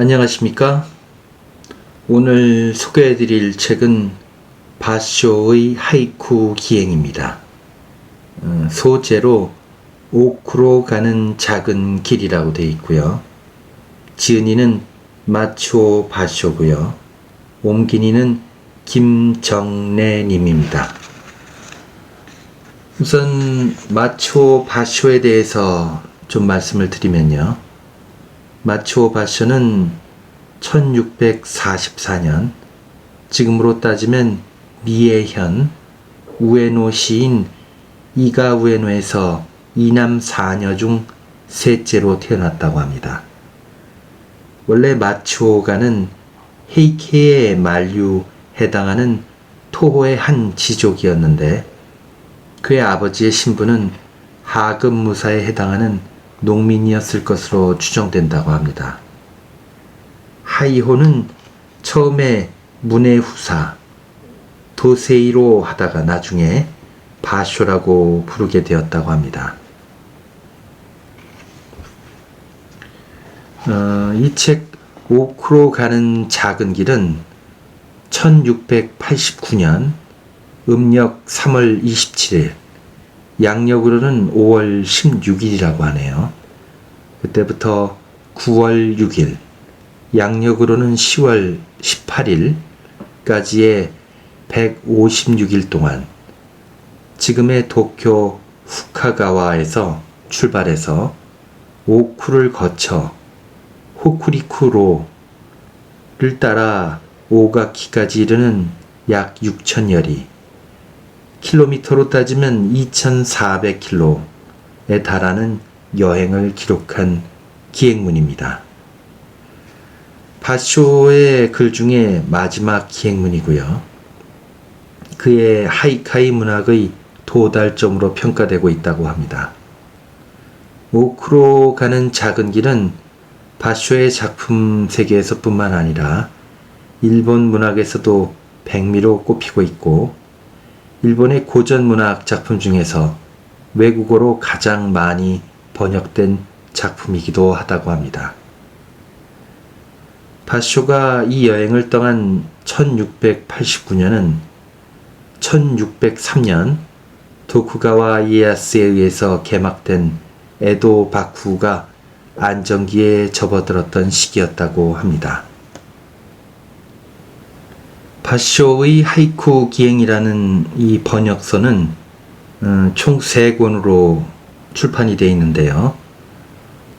안녕하십니까? 오늘 소개해드릴 책은 바쇼의 하이쿠 기행입니다. 소제로 오쿠로 가는 작은 길이라고 되어 있고요. 지은이는 마츠오 바쇼고요. 옮긴이는 김정래님입니다. 우선 마츠오 바쇼에 대해서 좀 말씀을 드리면요. 마츠오 바쇼는 1644년, 지금으로 따지면 미에현 우에노 시인 이가 우에노에서 이남 4녀 중 셋째로 태어났다고 합니다. 원래 마츠오가는 헤이케의 만류에 해당하는 토호의 한 지족이었는데 그의 아버지의 신부는 하급무사에 해당하는 농민이었을 것으로 추정된다고 합니다. 하이호는 처음에 문해후사 도세이로 하다가 나중에 바쇼라고 부르게 되었다고 합니다. 이 책 오쿠로 가는 작은 길은 1689년 음력 3월 27일, 양력으로는 5월 16일이라고 하네요. 그때부터 9월 6일, 양력으로는 10월 18일까지의 156일 동안 지금의 도쿄 후카가와에서 출발해서 오쿠를 거쳐 호쿠리쿠로를 따라 오가키까지 이르는 약 6,000여리, 킬로미터로 따지면 2,400km에 달하는 여행을 기록한 기행문입니다. 바쇼의 글 중에 마지막 기행문이고요. 그의 하이카이 문학의 도달점으로 평가되고 있다고 합니다. 오쿠로 가는 작은 길은 바쇼의 작품 세계에서 뿐만 아니라 일본 문학에서도 백미로 꼽히고 있고 일본의 고전 문학 작품 중에서 외국어로 가장 많이 번역된 작품이기도 하다고 합니다. 바쇼가 이 여행을 떠난 1689년은 1603년 도쿠가와 이에야스에 의해서 개막된 에도 바쿠가 안정기에 접어들었던 시기였다고 합니다. 바쇼의 하이쿠 기행이라는 이 번역서는 총 3권으로 출판이 되어 있는데요.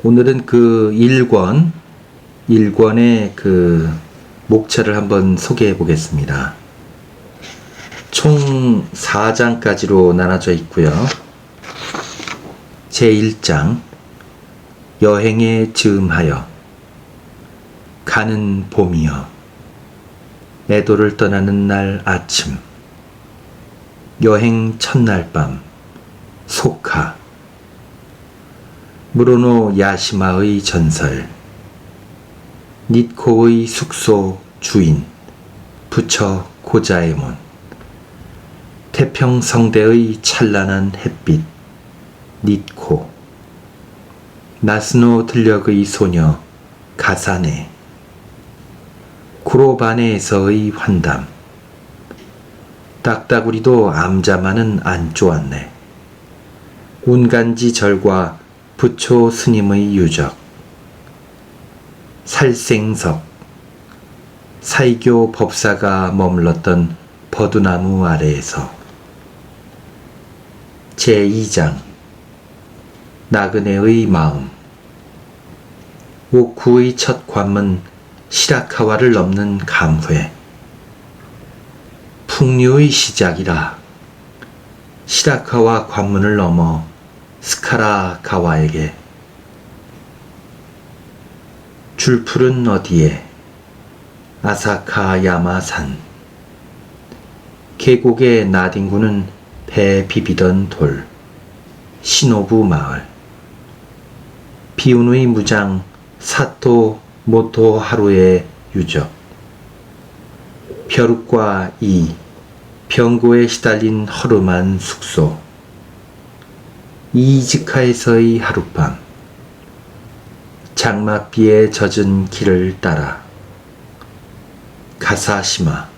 오늘은 그 1권의 그 목차를 한번 소개해 보겠습니다. 총 4장까지로 나눠져 있고요. 제1장 여행에 즈음하여, 가는 봄이여, 에도를 떠나는 날 아침, 여행 첫날 밤, 소카, 무로노 야시마의 전설, 니코의 숙소 주인, 부처 고자에몬, 태평성대의 찬란한 햇빛, 니코, 나스노 들녘의 소녀, 가사네, 쿠로바네에서의 환담, 딱따구리도 암자만은 안 쪼았네, 운간지 절과 부처 스님의 유적, 살생석, 사이교 법사가 머물렀던 버두나무 아래에서, 제2장 나그네의 마음, 오쿠의 첫 관문 시라카와를 넘는 감회, 풍류의 시작이라, 시라카와 관문을 넘어 스카라가와에게, 줄풀은 어디에, 아사카야마산, 계곡의 나뒹구는 배 비비던 돌, 시노부 마을, 비운의 무장 사토 모토 하루의 유적, 벼룩과 이, 병고에 시달린 허름한 숙소, 이이즈카에서의 하룻밤, 장맛비에 젖은 길을 따라 가사시마.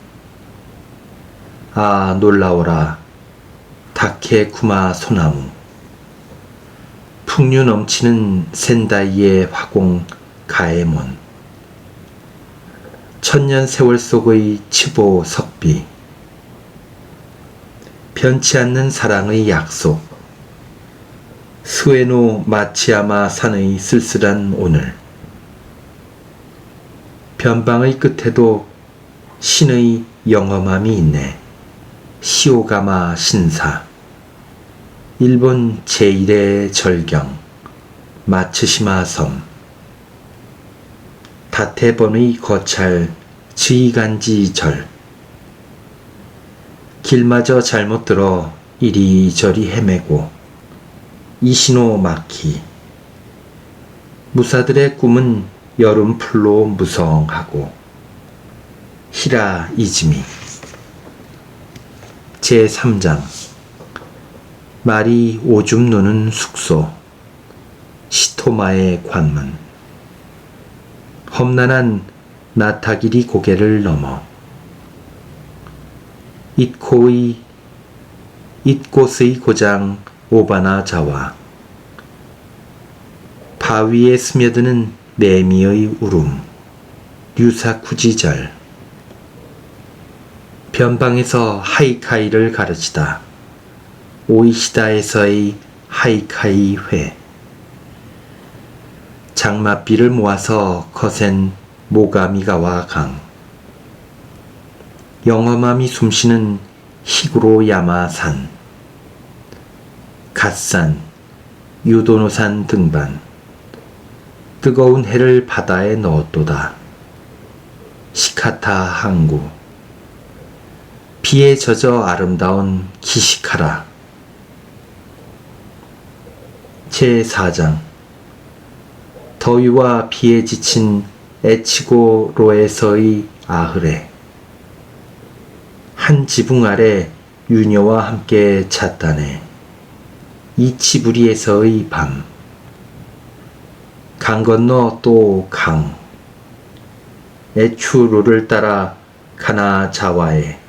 아 놀라워라 다케쿠마 소나무. 풍류 넘치는 센다이의 화공 가에몬. 천년 세월 속의 치보 석비. 변치 않는 사랑의 약속. 스웨노 마치야마 산의 쓸쓸한 오늘. 변방의 끝에도 신의 영험함이 있네. 시오가마 신사. 일본 제1의 절경 마츠시마 섬. 다테본의 거찰 지이간지 절. 길마저 잘못 들어 이리저리 헤매고 이시노 마키. 무사들의 꿈은 여름풀로 무성하고 히라 이즈미. 제3장 말이 오줌 누는 숙소. 시토마의 관문. 험난한 나타기리 고개를 넘어 잇곳의 고장 오바나자와. 바위에 스며드는 매미의 울음 류사쿠지절. 변방에서 하이카이를 가르치다. 오이시다에서의 하이카이 회. 장맛비를 모아서 거센 모가미가와 강. 영험함이 숨쉬는 히구로 야마산. 갓산, 유도노산 등반. 뜨거운 해를 바다에 넣었도다. 시카타 항구. 비에 젖어 아름다운 기시카라. 제4장 더위와 비에 지친 에치고로에서의 아흐레. 한 지붕 아래 유녀와 함께 잤다네. 이치부리에서의 밤. 강 건너 또 강. 에추로를 따라 가나자와에.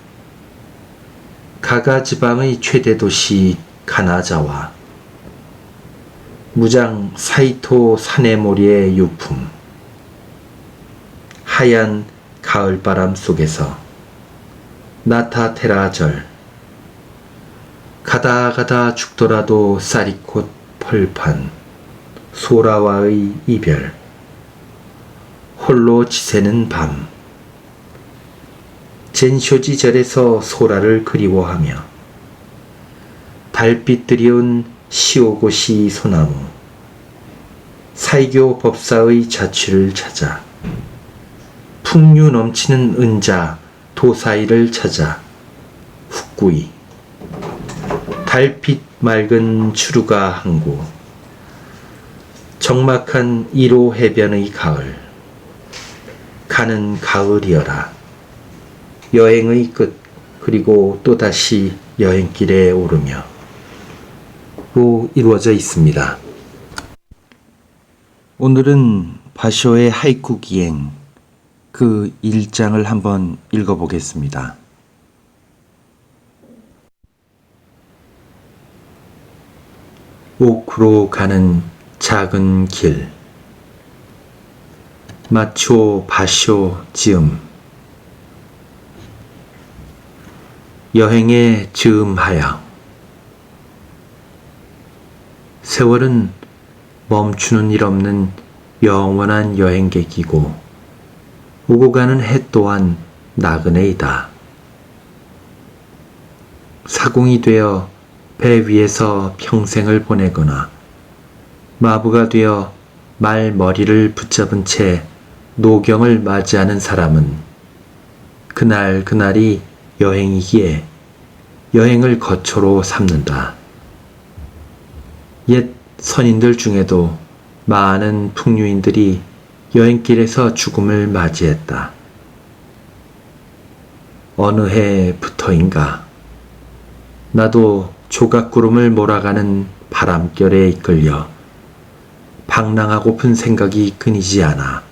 가가 지방의 최대 도시 가나자와. 무장 사이토 사네모리의 유품. 하얀 가을바람 속에서 나타테라절. 가다 죽더라도 쌀이꽃 펄판. 소라와의 이별. 홀로 지새는 밤. 젠쇼지절에서 소라를 그리워하며 달빛 들여온 시오고시 소나무. 사이교 법사의 자취를 찾아 풍류 넘치는 은자 도사이를 찾아 훅구이. 달빛 맑은 추루가 항구. 적막한 1호 해변의 가을. 가는 가을이여라. 여행의 끝 그리고 또다시 여행길에 오르며 로 이루어져 있습니다. 오늘은 바쇼의 하이쿠 기행 그 1장을 한번 읽어보겠습니다. 오쿠로 가는 작은 길. 마초 바쇼 즈음. 여행에 즈음하여. 세월은 멈추는 일 없는 영원한 여행객이고 오고 가는 해 또한 나그네이다. 사공이 되어 배 위에서 평생을 보내거나 마부가 되어 말머리를 붙잡은 채 노경을 맞이하는 사람은 그날이 여행이기에 여행을 거처로 삼는다. 옛 선인들 중에도 많은 풍류인들이 여행길에서 죽음을 맞이했다. 어느 해부터인가 나도 조각구름을 몰아가는 바람결에 이끌려 방랑하고픈 생각이 끊이지 않아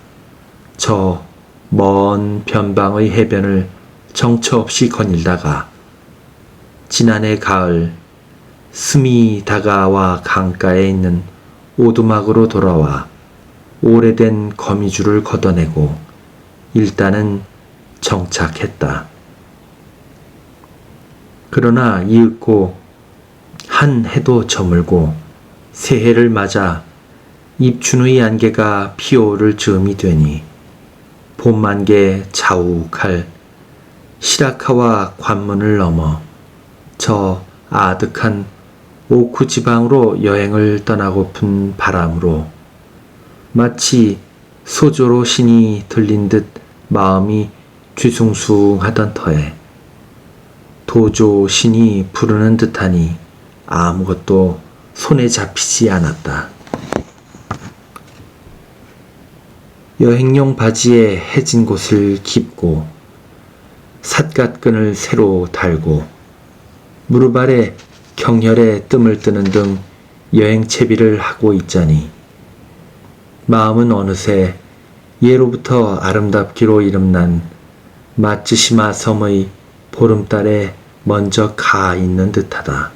저 먼 변방의 해변을 정처 없이 거닐다가 지난해 가을 스미다가와 강가에 있는 오두막으로 돌아와 오래된 거미줄을 걷어내고 일단은 정착했다. 그러나 이윽고 한 해도 저물고 새해를 맞아 입춘의 안개가 피어오를 즈음이 되니 봄만개 자욱할 시라카와 관문을 넘어 저 아득한 오쿠 지방으로 여행을 떠나고픈 바람으로 마치 소조로 신이 들린 듯 마음이 뒤숭숭하던 터에 도조 신이 부르는 듯하니 아무것도 손에 잡히지 않았다. 여행용 바지에 해진 곳을 깁고 삿갓끈을 새로 달고 무릎 아래 경혈에 뜸을 뜨는 등 여행 채비를 하고 있자니 마음은 어느새 예로부터 아름답기로 이름난 마츠시마 섬의 보름달에 먼저 가 있는 듯하다.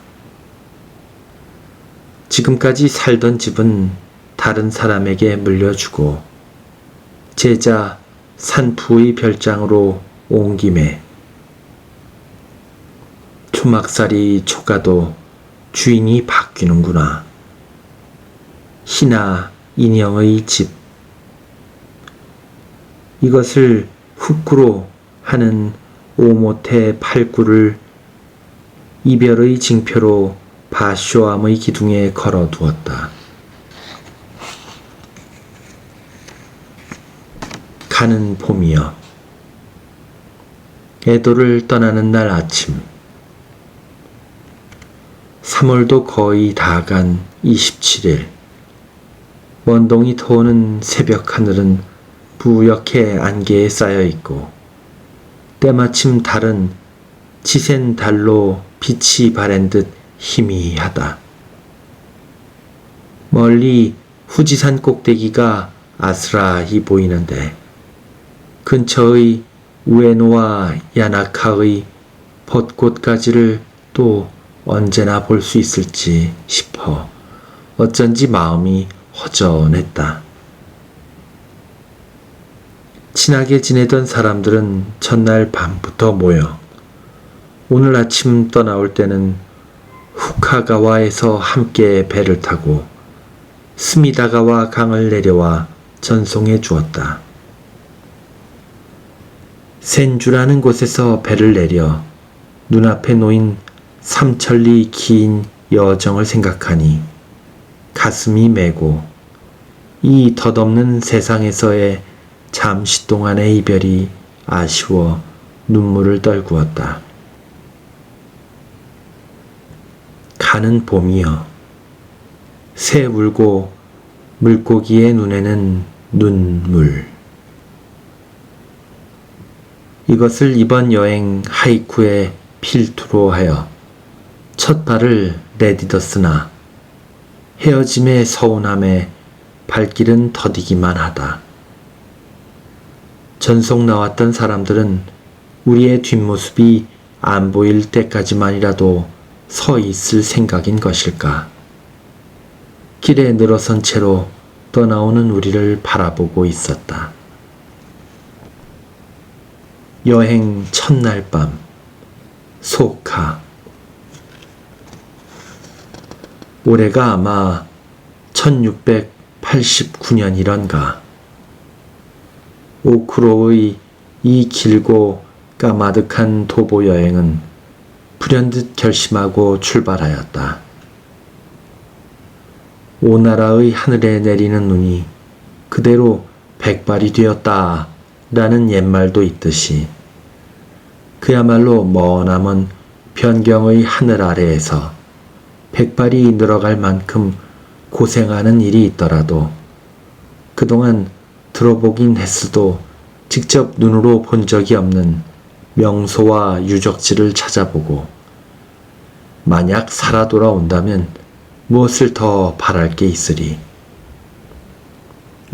지금까지 살던 집은 다른 사람에게 물려주고 제자 산푸의 별장으로 온 김에 초막살이 초가도 주인이 바뀌는구나. 희나 인형의 집. 이것을 후쿠로 하는 오모테 팔구를 이별의 징표로 바쇼암의 기둥에 걸어두었다. 가는 봄이여. 에도를 떠나는 날 아침. 3월도 거의 다 간 27일. 먼동이 터오는 새벽 하늘은 부옇게 안개에 쌓여 있고 때마침 달은 치센 달로 빛이 바랜 듯 희미하다. 멀리 후지산 꼭대기가 아스라히 보이는데 근처의 우에노와 야나카의 벚꽃가지를 또 언제나 볼 수 있을지 싶어 어쩐지 마음이 허전했다. 친하게 지내던 사람들은 첫날 밤부터 모여 오늘 아침 떠나올 때는 후카가와에서 함께 배를 타고 스미다가와 강을 내려와 전송해 주었다. 센주라는 곳에서 배를 내려 눈앞에 놓인 삼천리 긴 여정을 생각하니 가슴이 메고 이 덧없는 세상에서의 잠시 동안의 이별이 아쉬워 눈물을 떨구었다. 가는 봄이여. 새 울고 물고기의 눈에는 눈물. 이것을 이번 여행 하이쿠의 필두로 하여 첫 발을 내딛었으나 헤어짐의 서운함에 발길은 더디기만 하다. 전속 나왔던 사람들은 우리의 뒷모습이 안 보일 때까지만이라도 서 있을 생각인 것일까. 길에 늘어선 채로 떠나오는 우리를 바라보고 있었다. 여행 첫날 밤 소카. 올해가 아마 1689년이런가. 오쿠로의 이 길고 까마득한 도보 여행은 불현듯 결심하고 출발하였다. 오나라의 하늘에 내리는 눈이 그대로 백발이 되었다 라는 옛말도 있듯이 그야말로 머나먼 변경의 하늘 아래에서 백발이 늘어갈 만큼 고생하는 일이 있더라도 그동안 들어보긴 했어도 직접 눈으로 본 적이 없는 명소와 유적지를 찾아보고 만약 살아 돌아온다면 무엇을 더 바랄 게 있으리.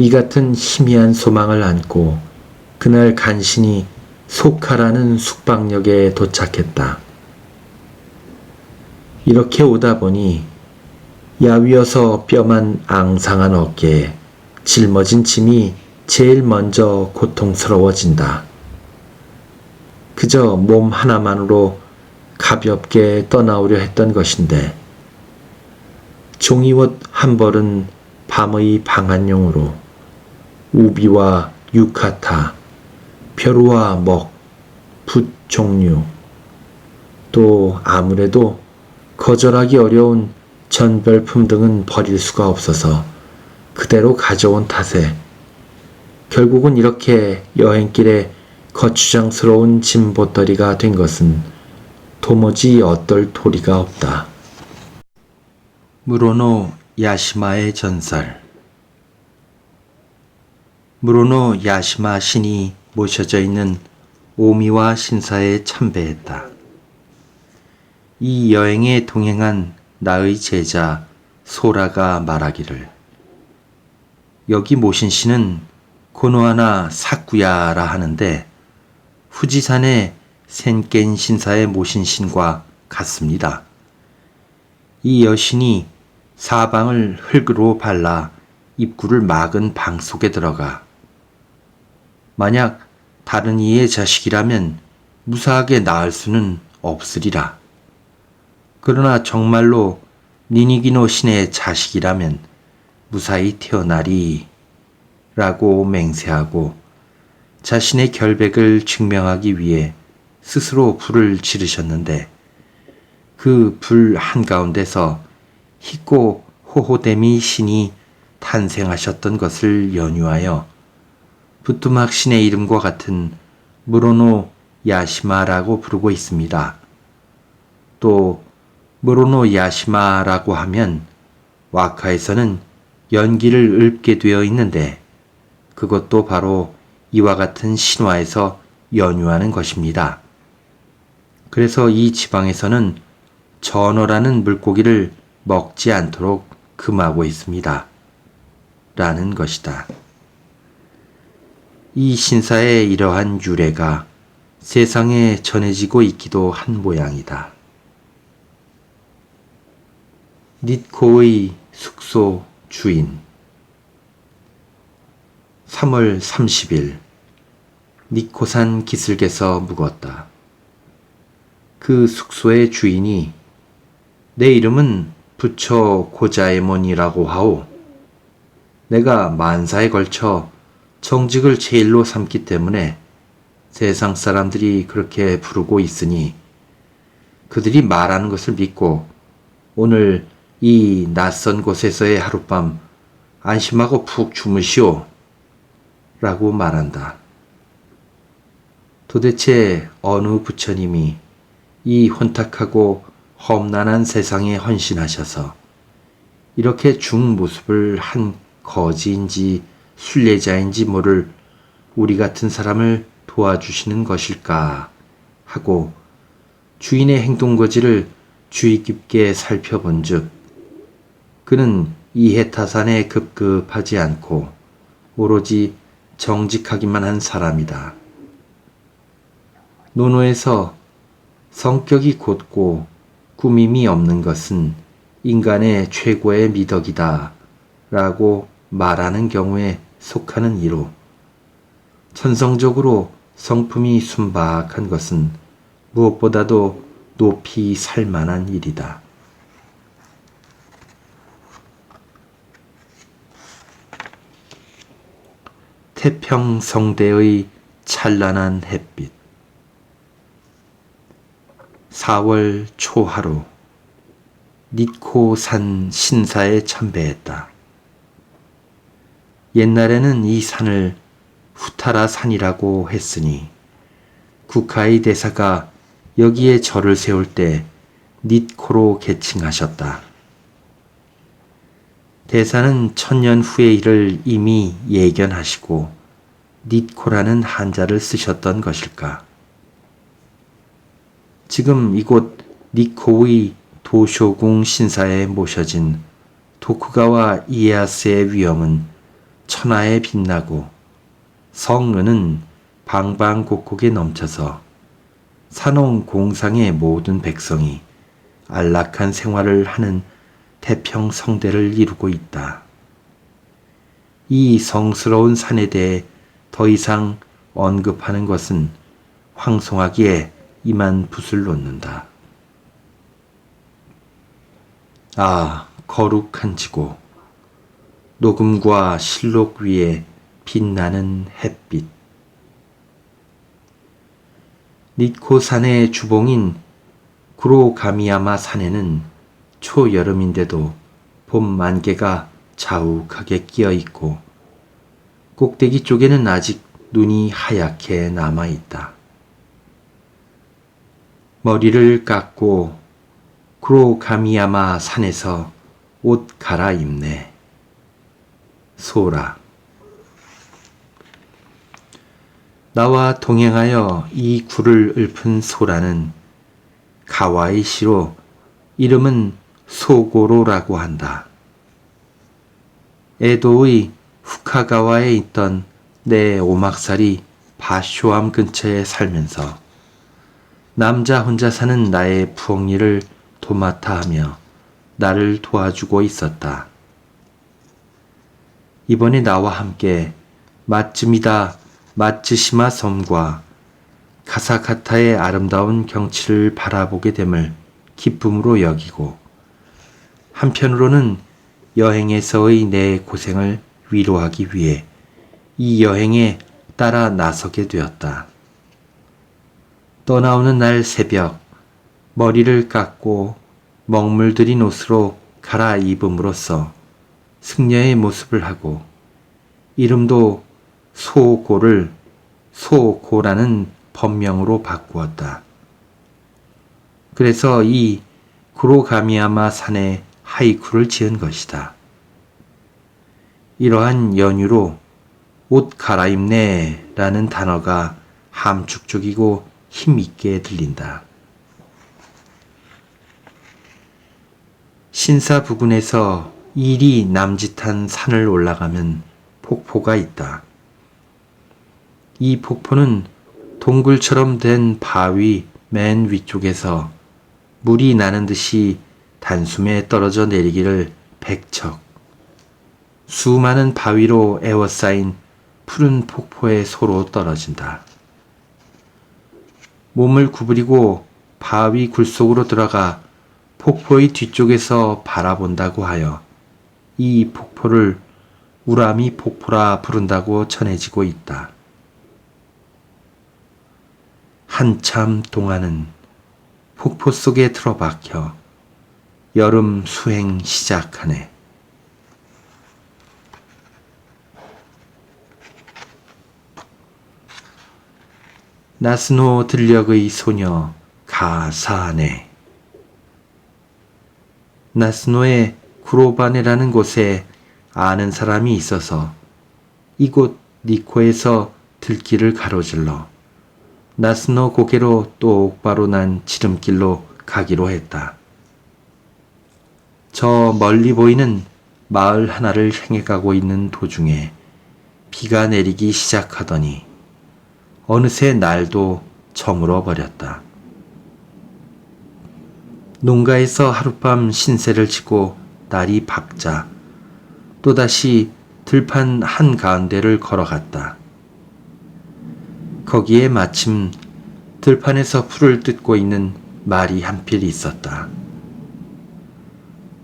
이 같은 희미한 소망을 안고 그날 간신히 소카라는 숙박역에 도착했다. 이렇게 오다 보니 야위어서 뼈만 앙상한 어깨에 짊어진 짐이 제일 먼저 고통스러워진다. 그저 몸 하나만으로 가볍게 떠나오려 했던 것인데 종이옷 한 벌은 밤의 방한용으로 우비와 유카타, 벼루와 먹, 붓 종류, 또 아무래도 거절하기 어려운 전별품 등은 버릴 수가 없어서 그대로 가져온 탓에 결국은 이렇게 여행길에 거추장스러운 짐보따리가 된 것은 도무지 어떨 도리가 없다. 무로노 야시마의 전설. 무로노 야시마 신이 모셔져 있는 오미와 신사에 참배했다. 이 여행에 동행한 나의 제자 소라가 말하기를, 여기 모신 신은 고노하나 사쿠야라 하는데 후지산의 센겐 신사에 모신 신과 같습니다. 이 여신이 사방을 흙으로 발라 입구를 막은 방 속에 들어가 만약 다른 이의 자식이라면 무사하게 낳을 수는 없으리라. 그러나 정말로 니니기노 신의 자식이라면 무사히 태어나리 라고 맹세하고 자신의 결백을 증명하기 위해 스스로 불을 지르셨는데 그 불 한가운데서 히코 호호데미 신이 탄생하셨던 것을 연유하여 부뚜막 신의 이름과 같은 무로노 야시마라고 부르고 있습니다. 또 무로노 야시마라고 하면 와카에서는 연기를 읊게 되어 있는데 그것도 바로 이와 같은 신화에서 연유하는 것입니다. 그래서 이 지방에서는 전어라는 물고기를 먹지 않도록 금하고 있습니다. 라는 것이다. 이 신사의 이러한 유래가 세상에 전해지고 있기도 한 모양이다. 닛코의 숙소 주인. 3월 30일 니코산 기슭에서 묵었다. 그 숙소의 주인이 내 이름은 부처 고자에몬이라고 하오. 내가 만사에 걸쳐 정직을 제일로 삼기 때문에 세상 사람들이 그렇게 부르고 있으니 그들이 말하는 것을 믿고 오늘 이 낯선 곳에서의 하룻밤 안심하고 푹 주무시오 라고 말한다. 도대체 어느 부처님이 이 혼탁하고 험난한 세상에 헌신하셔서 이렇게 중모습을 한 거지인지 순례자인지 모를 우리 같은 사람을 도와주시는 것일까 하고 주인의 행동거지를 주의 깊게 살펴본 즉 그는 이해타산에 급급하지 않고 오로지 정직하기만 한 사람이다. 논어에서 성격이 곧고 꾸밈이 없는 것은 인간의 최고의 미덕이다 라고 말하는 경우에 속하는 이로 천성적으로 성품이 순박한 것은 무엇보다도 높이 살만한 일이다. 태평성대의 찬란한 햇빛. 4월 초하루 니코산 신사에 참배했다. 옛날에는 이 산을 후타라 산이라고 했으니 구카이 대사가 여기에 절을 세울 때 닛코로 개칭하셨다. 대사는 1000년 후의 일을 이미 예견하시고 닛코라는 한자를 쓰셨던 것일까. 지금 이곳 니코의 도쇼궁 신사에 모셔진 도쿠가와 이에야스의 위엄은 천하에 빛나고 성은은 방방곡곡에 넘쳐서 산홍공상의 모든 백성이 안락한 생활을 하는 태평성대를 이루고 있다. 이 성스러운 산에 대해 더 이상 언급하는 것은 황송하기에 이만 붓을 놓는다. 아, 거룩한 지고, 녹음과 실록 위에 빛나는 햇빛. 니코산의 주봉인 구로가미야마 산에는 초여름인데도 봄 만개가 자욱하게 끼어 있고 꼭대기 쪽에는 아직 눈이 하얗게 남아 있다. 머리를 깎고 구로가미야마 산에서 옷 갈아입네. 소라. 나와 동행하여 이 굴을 읊은 소라는 가와이 시로 이름은 소고로라고 한다. 에도의 후카가와에 있던 내 오막살이 바쇼암 근처에 살면서 남자 혼자 사는 나의 부엌일을 도맡아 하며 나를 도와주고 있었다. 이번에 나와 함께 마츠미다 마츠시마 섬과 가사카타의 아름다운 경치를 바라보게 됨을 기쁨으로 여기고 한편으로는 여행에서의 내 고생을 위로하기 위해 이 여행에 따라 나서게 되었다. 떠나오는 날 새벽 머리를 깎고 먹물들인 옷으로 갈아입음으로써 승려의 모습을 하고 이름도 소고를 소고라는 법명으로 바꾸었다. 그래서 이 구로가미야마 산에 하이쿠를 지은 것이다. 이러한 연유로 옷 갈아입네 라는 단어가 함축적이고 힘있게 들린다. 신사 부근에서 이리 남짓한 산을 올라가면 폭포가 있다. 이 폭포는 동굴처럼 된 바위 맨 위쪽에서 물이 나는 듯이 단숨에 떨어져 내리기를 백척. 수많은 바위로 에워싸인 푸른 폭포에 소로 떨어진다. 몸을 구부리고 바위 굴속으로 들어가 폭포의 뒤쪽에서 바라본다고 하여 이 폭포를 우라미 폭포라 부른다고 전해지고 있다. 한참 동안은 폭포 속에 틀어박혀 여름 수행 시작하네. 나스노 들녘의 소녀 가사네. 나스노의 구로바네라는 곳에 아는 사람이 있어서 이곳 니코에서 들길을 가로질러 나스노 고개로 똑바로 난 지름길로 가기로 했다. 저 멀리 보이는 마을 하나를 향해 가고 있는 도중에 비가 내리기 시작하더니 어느새 날도 저물어 버렸다. 농가에서 하룻밤 신세를 지고 날이 밝자 또다시 들판 한가운데를 걸어갔다. 거기에 마침 들판에서 풀을 뜯고 있는 말이 한 필이 있었다.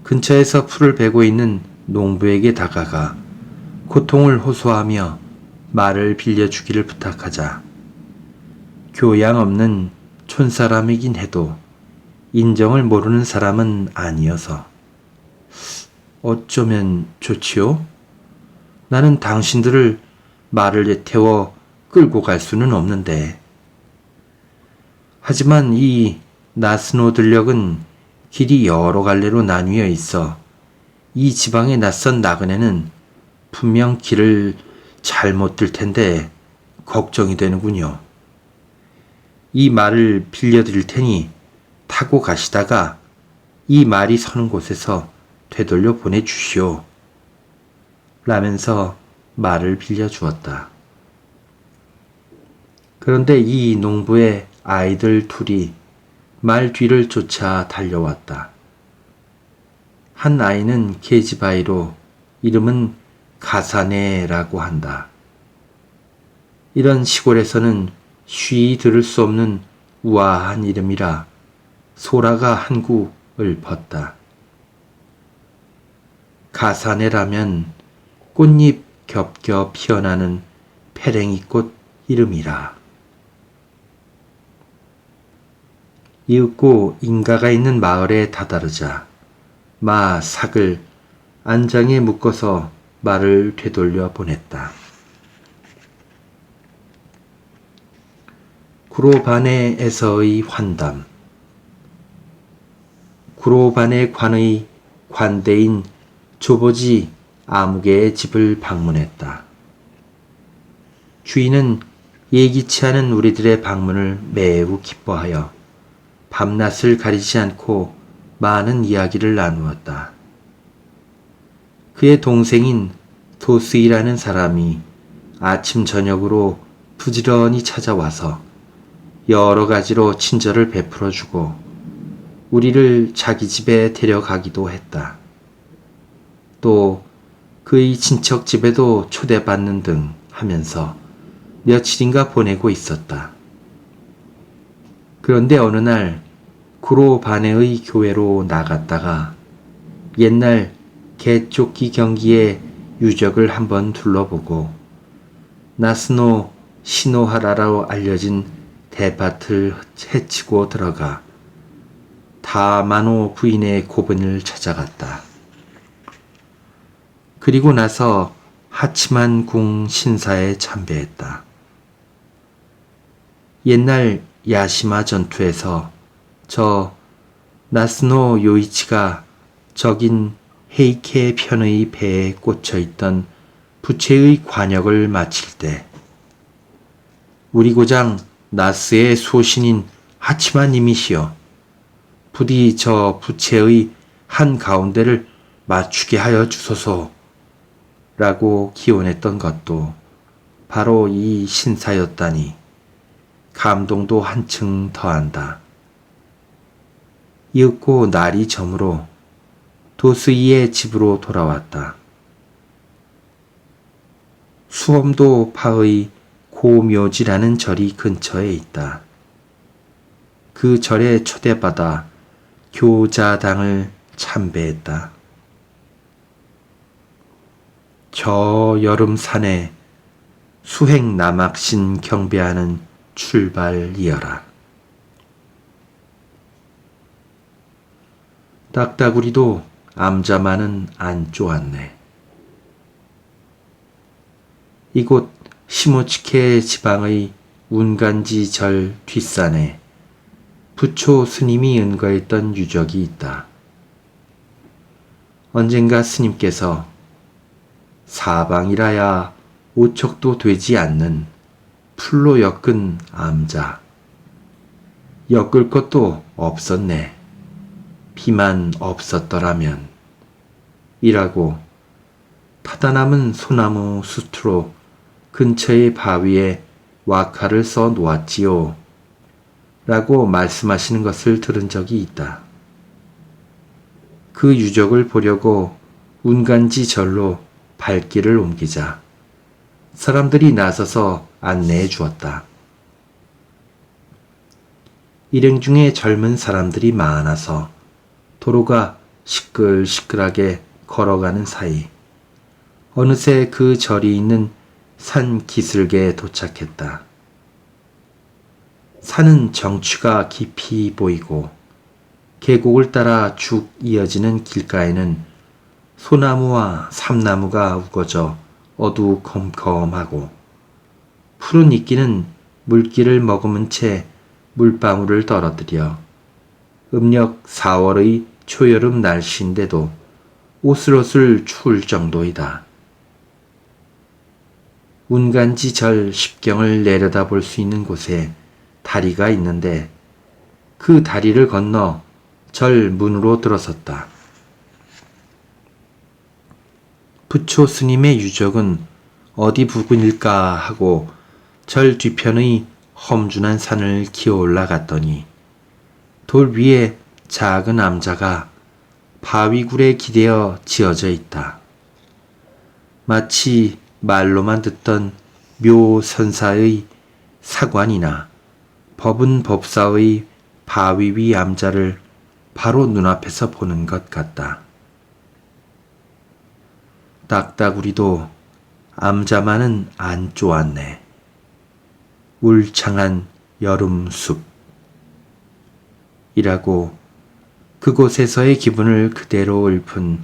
근처에서 풀을 베고 있는 농부에게 다가가 고통을 호소하며 말을 빌려주기를 부탁하자 교양 없는 촌사람이긴 해도 인정을 모르는 사람은 아니어서 어쩌면 좋지요? 나는 당신들을 말을 태워 끌고 갈 수는 없는데. 하지만 이 나스노 들녘은 길이 여러 갈래로 나뉘어 있어 이 지방의 낯선 나그네는 분명 길을 잘못 들 텐데 걱정이 되는군요. 이 말을 빌려드릴 테니 타고 가시다가 이 말이 서는 곳에서 되돌려 보내주시오. 라면서 말을 빌려주었다. 그런데 이 농부의 아이들 둘이 말 뒤를 쫓아 달려왔다. 한 아이는 계집아이로 이름은 가사네라고 한다. 이런 시골에서는 쉬이 들을 수 없는 우아한 이름이라 소라가 한국을 벗다. 가사네라면 꽃잎 겹겹 피어나는 페랭이꽃 이름이라. 이윽고 인가가 있는 마을에 다다르자 마 삭을 안장에 묶어서 말을 되돌려 보냈다. 구로바네에서의 환담. 구로바네 관의 관대인 조보지 아무개의 집을 방문했다. 주인은 예기치 않은 우리들의 방문을 매우 기뻐하여 밤낮을 가리지 않고 많은 이야기를 나누었다. 그의 동생인 도스이라는 사람이 아침 저녁으로 부지런히 찾아와서 여러 가지로 친절을 베풀어주고 우리를 자기 집에 데려가기도 했다. 또 그의 친척 집에도 초대받는 등 하면서 며칠인가 보내고 있었다. 그런데 어느 날 구로바네의 교회로 나갔다가 옛날 개쫓기 경기의 유적을 한번 둘러보고 나스노 시노하라로 알려진 대밭을 헤치고 들어가 다마노 부인의 고분을 찾아갔다. 그리고 나서 하치만 궁 신사에 참배했다. 옛날 야시마 전투에서 저 나스노 요이치가 적인 헤이케 편의 배에 꽂혀있던 부채의 관역을 마칠 때 우리 고장 나스의 소신인 하치마님이시여 부디 저 부채의 한 가운데를 맞추게 하여 주소서 라고 기원했던 것도 바로 이 신사였다니 감동도 한층 더한다. 이윽고 날이 저물어 도스이의 집으로 돌아왔다. 수엄도 파의 고묘지라는 절이 근처에 있다. 그 절에 초대받아 교자당을 참배했다. 저 여름산에 수행 남학신 경배하는 출발이여라. 딱따구리도 암자만은 안 쪼았네. 이곳 시모치케 지방의 운간지 절 뒷산에 부초 스님이 은거했던 유적이 있다. 언젠가 스님께서 사방이라야 오척도 되지 않는 풀로 엮은 암자. 엮을 것도 없었네. 비만 없었더라면. 이라고 타다 남은 소나무 수트로 근처의 바위에 와카를 써 놓았지요. 라고 말씀하시는 것을 들은 적이 있다. 그 유적을 보려고 운간지 절로 발길을 옮기자 사람들이 나서서 안내해 주었다. 일행 중에 젊은 사람들이 많아서 도로가 시끌시끌하게 걸어가는 사이 어느새 그 절이 있는 산 기슭에 도착했다. 산은 정취가 깊이 보이고 계곡을 따라 쭉 이어지는 길가에는 소나무와 삼나무가 우거져 어두컴컴하고 푸른 이끼는 물기를 머금은 채 물방울을 떨어뜨려 음력 4월의 초여름 날씨인데도 오슬오슬 추울 정도이다. 운간지 절 십경을 내려다볼 수 있는 곳에 다리가 있는데 그 다리를 건너 절 문으로 들어섰다. 부초 스님의 유적은 어디 부근일까 하고 절 뒤편의 험준한 산을 기어 올라갔더니 돌 위에 작은 암자가 바위굴에 기대어 지어져 있다. 마치 말로만 듣던 묘선사의 사관이나 법은 법사의 바위 위 암자를 바로 눈앞에서 보는 것 같다. 딱따구리도 암자만은 안 쪼았네. 울창한 여름숲 이라고 그곳에서의 기분을 그대로 읊은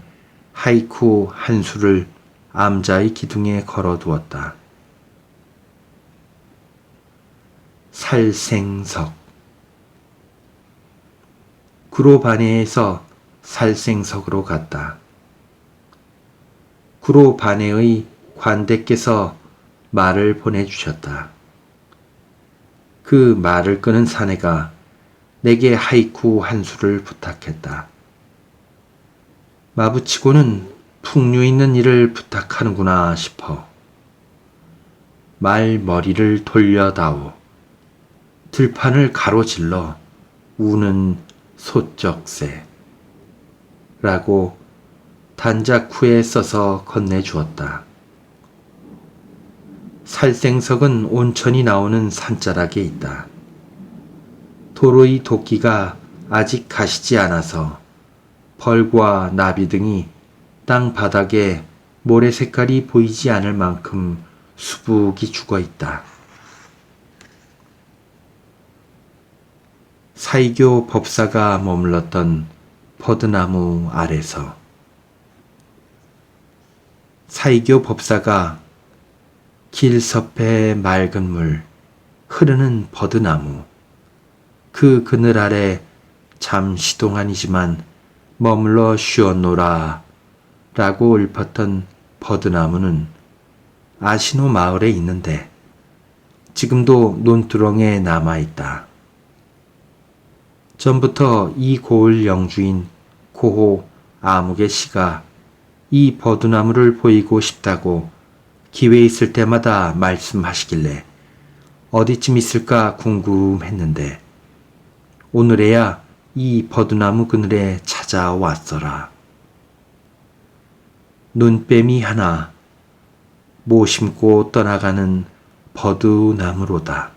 하이쿠 한 수를 암자의 기둥에 걸어두었다. 살생석. 구로반해에서 살생석으로 갔다. 구로반해의 관대께서 말을 보내주셨다. 그 말을 끄는 사내가 내게 하이쿠 한 수를 부탁했다. 마부치고는 풍류 있는 일을 부탁하는구나 싶어. 말머리를 돌려다오. 들판을 가로질러 우는 소쩍새 라고 단자쿠에 써서 건네주었다. 살생석은 온천이 나오는 산자락에 있다. 도로의 도끼가 아직 가시지 않아서 벌과 나비 등이 땅 바닥에 모래 색깔이 보이지 않을 만큼 수북이 죽어 있다. 사이교 법사가 머물렀던 버드나무 아래서 사이교 법사가 길 섭의 맑은 물, 흐르는 버드나무, 그 그늘 아래 잠시 동안이지만 머물러 쉬었노라 라고 읊었던 버드나무는 아시노 마을에 있는데 지금도 논두렁에 남아있다. 전부터 이 고을 영주인 고호 아무개 씨가 이 버드나무를 보이고 싶다고 기회 있을 때마다 말씀하시길래 어디쯤 있을까 궁금했는데 오늘에야 이 버드나무 그늘에 찾아왔어라. 눈뱀이 하나 모심고 떠나가는 버드나무로다.